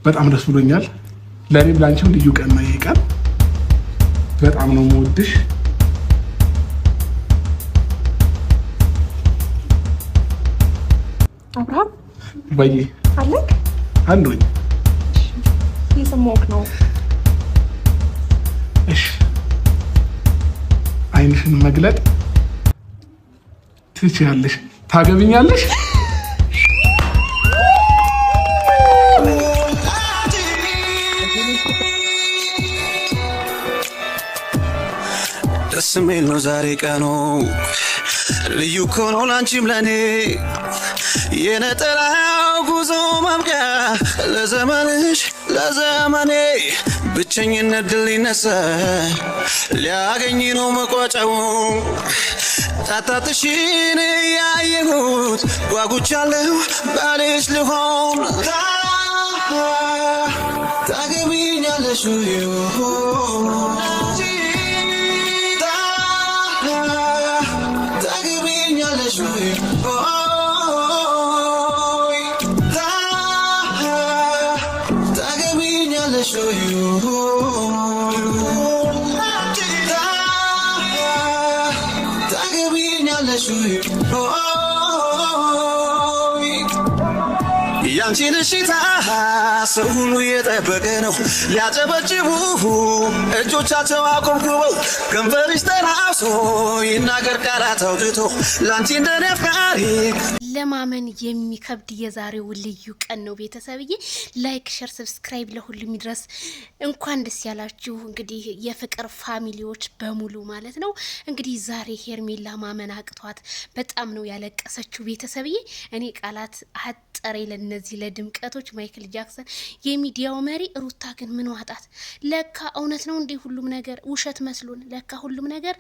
በጣም ደስ ብሎኛል። ለኔም ላንቺም ልዩ ቀን ነው ይሄ ቀን። በጣም ነው የምወድሽ። አብርሃም ባይ አለክ አለኝ። የሰማሁህ ነው። እሺ አይንሽን መግለጥ ትችያለሽ። ታገብኛለሽ? ደስ የሚል ነው ዛሬ ቀኑ ልዩ ኮኖ ላንቺም ለኔ የነጠላው ጉዞ ማብቂያ ለዘመንሽ ለዘመኔ ብቸኝነት ድል ሊነሳ ሊያገኝ ነው መቋጫው ታታትሽን ያየሁት ጓጉቻለሁ ባልሽ ልሆን ታገቢኛለሽ ያንቺን እሽታ ሰው ሁሉ የጠበቀ ነው ሊያጨበጭቡ እጆቻቸው አቆምኩበው ከንፈርሽ ተራሶ ይናገር ቃላት አውጥቶ ላንቺ እንደኔ አፍቃሪ ለማመን የሚከብድ የዛሬው ልዩ ቀን ነው። ቤተሰብዬ ላይክ፣ ሼር፣ ሰብስክራይብ ለሁሉም ይድረስ። እንኳን ደስ ያላችሁ እንግዲህ የፍቅር ፋሚሊዎች በሙሉ ማለት ነው። እንግዲህ ዛሬ ሄርሜላ ማመን አቅቷት በጣም ነው ያለቀሰችው። ቤተሰብዬ እኔ ቃላት አጠሬ ለነዚህ ለድምቀቶች ማይክል ጃክሰን የሚዲያው መሪ ሩታ ግን ምን ዋጣት? ለካ እውነት ነው እንዴ ሁሉም ነገር ውሸት መስሎን ለካ ሁሉም ነገር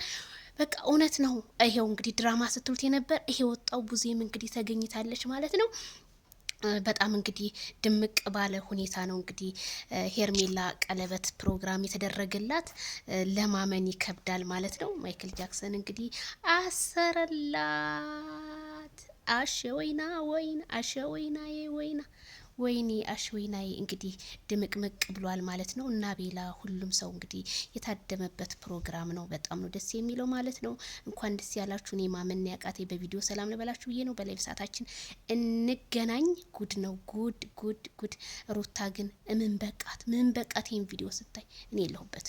በቃ እውነት ነው። ይሄው እንግዲህ ድራማ ስትሉት የነበር ይሄ ወጣው ቡዜም እንግዲህ ተገኝታለች ማለት ነው። በጣም እንግዲህ ድምቅ ባለ ሁኔታ ነው እንግዲህ ሄርሜላ ቀለበት ፕሮግራም የተደረገላት ለማመን ይከብዳል ማለት ነው። ማይክል ጃክሰን እንግዲህ አሰረላት አሸወይና ወይና አሸወይናዬ ወይና ወይኔ አሽወይናዬ እንግዲህ ድምቅምቅ ብሏል ማለት ነው። እና ቤላ ሁሉም ሰው እንግዲህ የታደመበት ፕሮግራም ነው። በጣም ነው ደስ የሚለው ማለት ነው። እንኳን ደስ ያላችሁ። እኔ ማመን ያቃቴ በቪዲዮ ሰላም ልበላችሁ ብዬ ነው። በላይቭ ሰዓታችን እንገናኝ። ጉድ ነው ጉድ ጉድ ጉድ። ሩታ ግን ምን በቃት ይሄን ቪዲዮ ስታይ እኔ የለሁበት